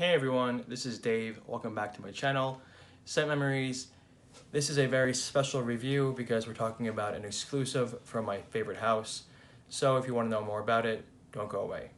Hey everyone, this is Dave. Welcome back to my channel, Scent Memories. This is a very special review because we're talking about an exclusive from my favorite house. So if you want to know more about it, don't go away.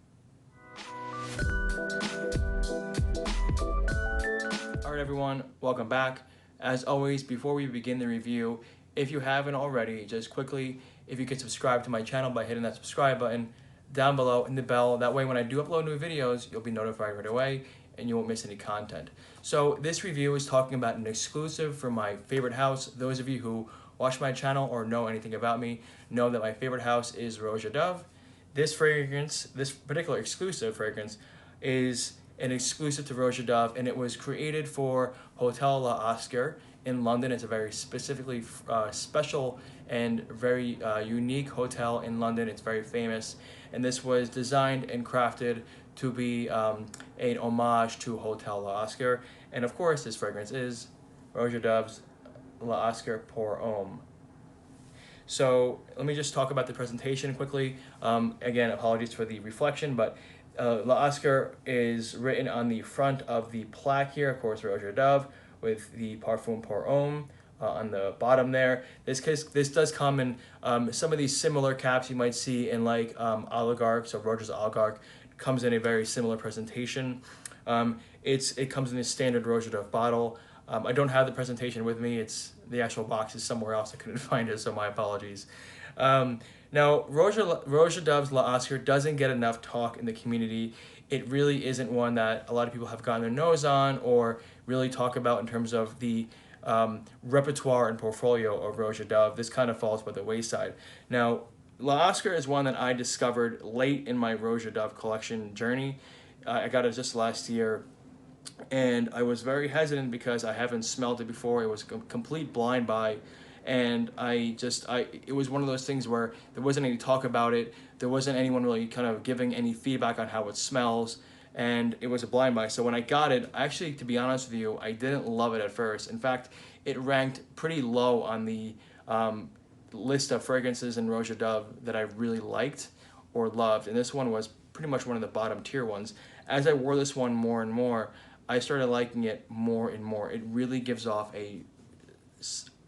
Alright everyone, welcome back. As always, before we begin the review, if you haven't already, just quickly, if you could subscribe to my channel by hitting that subscribe button down below and the bell. That way when I do upload new videos, you'll be notified right away and you won't miss any content. So this review is talking about an exclusive from my favorite house. Those of you who watch my channel or know anything about me know that my favorite house is Roja Dove. This fragrance, this particular exclusive fragrance, is an exclusive to Roja Dove, and it was created for Hotel La Oscar in London. It's a very specifically special and very unique hotel in London. It's very famous, and this was designed and crafted to be an homage to Hotel La Oscar. And of course, this fragrance is Roja Dove's La Oscar pour Homme. So let me just talk about the presentation quickly. Again, apologies for the reflection, but La Oscar is written on the front of the plaque here, of course, Roja Dove, with the Parfum pour Homme on the bottom there. This does come in some of these similar caps you might see in like Oligarch, so Roja's Oligarch comes in a very similar presentation. It comes in a standard Roja Dove bottle. I don't have the presentation with me. The actual box is somewhere else. I couldn't find it, so my apologies. Now, Roja Dove's La Oscar doesn't get enough talk in the community. It really isn't one that a lot of people have gotten their nose on or really talk about in terms of the repertoire and portfolio of Roja Dove. This kind of falls by the wayside. Now, La Oscar is one that I discovered late in my Roja Dove collection journey. I got it just last year, and I was very hesitant because I haven't smelled it before. It was a complete blind buy, and it was one of those things where there wasn't any talk about it. There wasn't anyone really kind of giving any feedback on how it smells, and it was a blind buy. So when I got it, actually, to be honest with you, I didn't love it at first. In fact, it ranked pretty low on the list of fragrances in Roja Dove that I really liked or loved, and this one was pretty much one of the bottom tier ones. As I wore this one more and more, I started liking it more and more. It really gives off a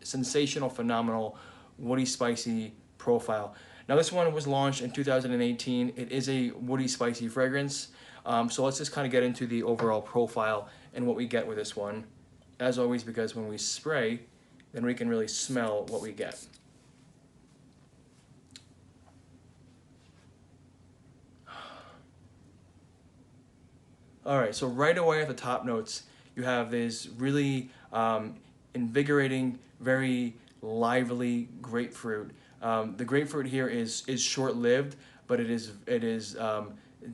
sensational, phenomenal, woody, spicy profile. Now this one was launched in 2018. It is a woody, spicy fragrance. So let's just kind of get into the overall profile and what we get with this one. As always, because when we spray, then we can really smell what we get. All right, so right away at the top notes, you have this really invigorating, very lively grapefruit. The grapefruit here is short-lived, but it is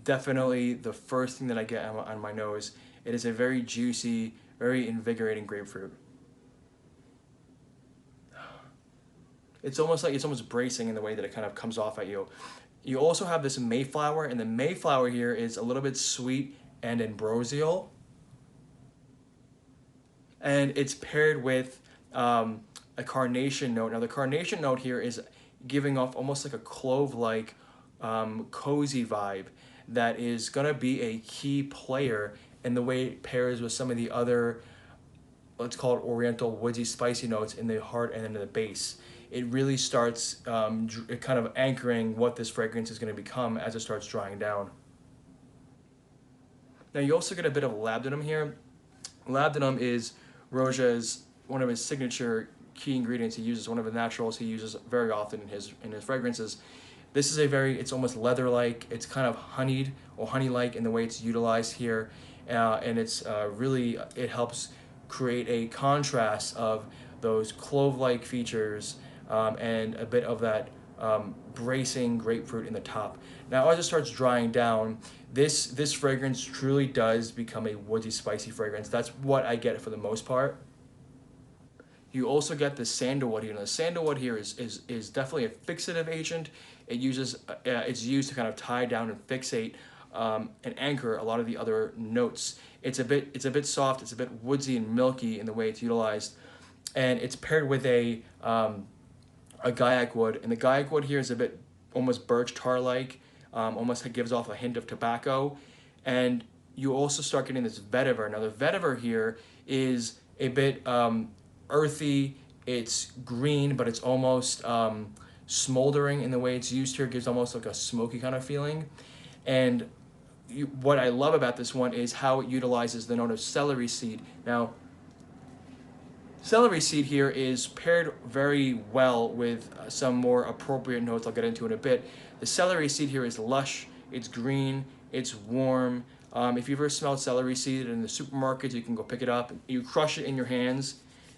definitely the first thing that I get on my nose. It is a very juicy, very invigorating grapefruit. It's almost bracing in the way that it kind of comes off at you. You also have this Mayflower, and the Mayflower here is a little bit sweet and ambrosial, and it's paired with a carnation note. Now the carnation note here is giving off almost like a clove-like cozy vibe that is gonna be a key player in the way it pairs with some of the other, let's call it oriental woodsy spicy notes in the heart and in the base. It really starts kind of anchoring what this fragrance is going to become as it starts drying down. Now you also get a bit of labdanum here. Labdanum is Roja's one of his signature key ingredients. He uses one of the naturals he uses very often in his fragrances. This is it's almost leather-like. It's kind of honeyed or honey-like in the way it's utilized here, and it's it helps create a contrast of those clove-like features and a bit of that bracing grapefruit in the top. Now as it starts drying down, this fragrance truly does become a woody, spicy fragrance. That's what I get for the most part. You also get the sandalwood here. Now the sandalwood here is definitely a fixative agent. It's used to kind of tie down and fixate and anchor a lot of the other notes. It's a bit soft. It's a bit woodsy and milky in the way it's utilized, and it's paired with a gaiac wood, and the gaiac wood here is a bit almost birch tar like, almost gives off a hint of tobacco, and you also start getting this vetiver. Now the vetiver here is a bit earthy. It's green, but it's almost smoldering in the way it's used here. It gives almost like a smoky kind of feeling. And what I love about this one is how it utilizes the note of celery seed. Now, celery seed here is paired very well with some more appropriate notes I'll get into in a bit. The celery seed here is lush, it's green, it's warm. If you've ever smelled celery seed in the supermarket, you can go pick it up. You crush it in your hands,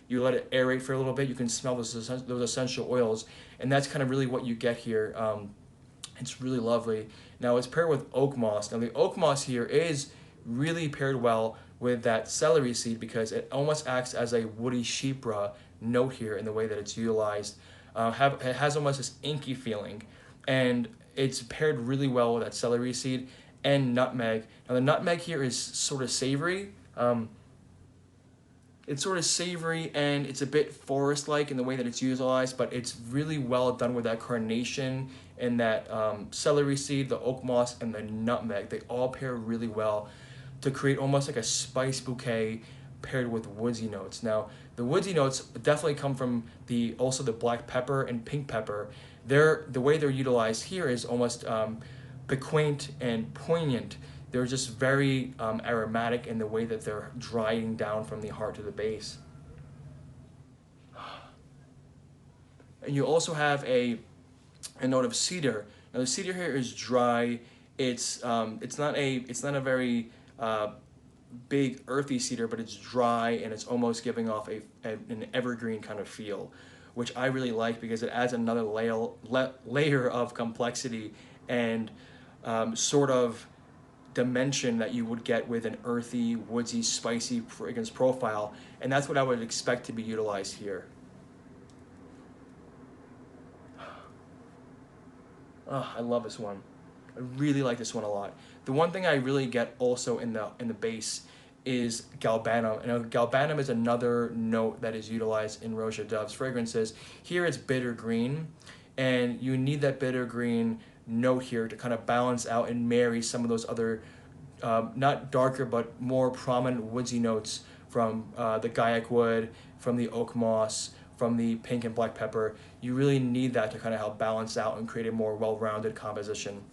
you let it aerate for a little bit, you can smell those essential oils, and that's kind of really what you get here. It's really lovely. Now it's paired with oak moss. Now the oak moss here is really paired well with that celery seed because it almost acts as a woody chypre note here in the way that it's utilized. It has almost this inky feeling, and it's paired really well with that celery seed and nutmeg. Now the nutmeg here is sort of savory. It's sort of savory and it's a bit forest-like in the way that it's utilized, but it's really well done with that carnation and that celery seed, the oak moss, and the nutmeg. They all pair really well to create almost like a spice bouquet paired with woodsy notes. Now, the woodsy notes definitely come from also the black pepper and pink pepper. The way they're utilized here is almost piquant and poignant. They're just very aromatic in the way that they're drying down from the heart to the base. And you also have a note of cedar. Now the cedar here is dry. It's not a very big earthy cedar, but it's dry and it's almost giving off an evergreen kind of feel, which I really like because it adds another layer of complexity and sort of dimension that you would get with an earthy, woodsy, spicy fragrance profile, and that's what I would expect to be utilized here. Oh, I love this one. I really like this one a lot. The one thing I really get also in the base is galbanum. And galbanum is another note that is utilized in Roja Dove's fragrances. Here it's bitter green, and you need that bitter green note here to kind of balance out and marry some of those other not darker but more prominent woodsy notes from the Gaiac wood, from the oak moss, from the pink and black pepper. You really need that to kind of help balance out and create a more well-rounded composition.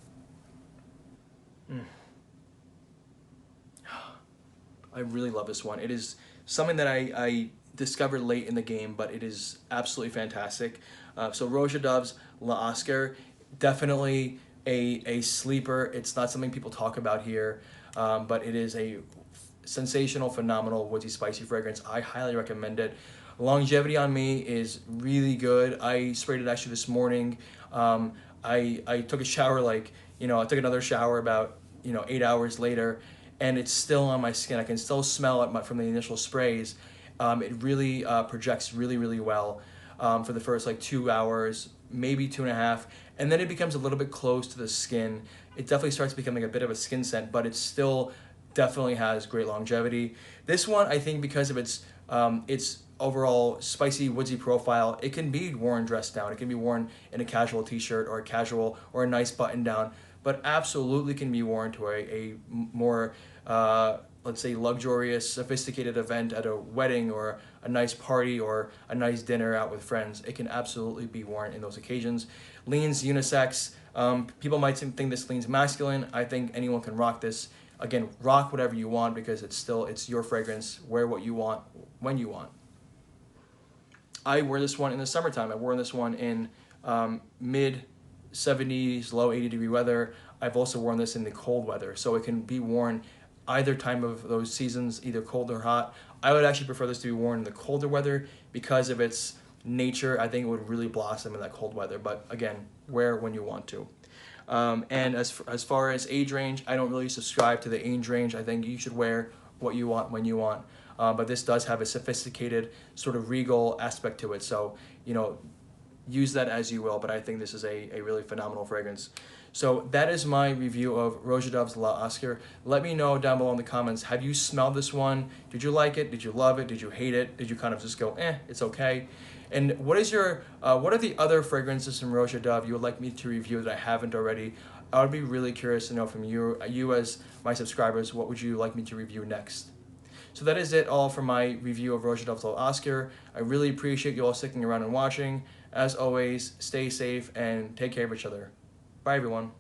I really love this one. It is something that I discovered late in the game, but it is absolutely fantastic. So Roja Dove's La Oscar, definitely a sleeper. It's not something people talk about here, but it is a sensational, phenomenal, woodsy, spicy fragrance. I highly recommend it. Longevity on me is really good. I sprayed it actually this morning. I took a shower I took another shower about 8 hours later, and it's still on my skin. I can still smell it from the initial sprays. It really projects really, really well for the first 2 hours, maybe 2.5, and then it becomes a little bit close to the skin. It definitely starts becoming a bit of a skin scent, but it still definitely has great longevity. This one, I think, because of its overall spicy, woodsy profile, it can be worn dressed down. It can be worn in a casual t-shirt or a nice button down, but absolutely can be worn to a more, let's say, luxurious, sophisticated event at a wedding or a nice party or a nice dinner out with friends. It can absolutely be worn in those occasions. Leans unisex. People might think this leans masculine. I think anyone can rock this. Again, rock whatever you want because it's your fragrance. Wear what you want when you want. I wear this one in the summertime. I wore this one in mid 70s, low 80-degree weather. I've also worn this in the cold weather, so it can be worn either time of those seasons, either cold or hot. I would actually prefer this to be worn in the colder weather because of its nature. I think it would really blossom in that cold weather, but again, wear when you want to. And as far as age range, I don't really subscribe to the age range. I think you should wear what you want when you want. But this does have a sophisticated sort of regal aspect to it. So, use that as you will, but I think this is a really phenomenal fragrance. So that is my review of Roja Dove's La Oscar. Let me know down below in the comments, have you smelled this one? Did you like it? Did you love it? Did you hate it? Did you kind of just go, it's okay? And what are the other fragrances from Roja Dove you would like me to review that I haven't already? I would be really curious to know from you as my subscribers, what would you like me to review next? So that is it all for my review of Roja Oscar. I really appreciate you all sticking around and watching. As always, stay safe and take care of each other. Bye, everyone.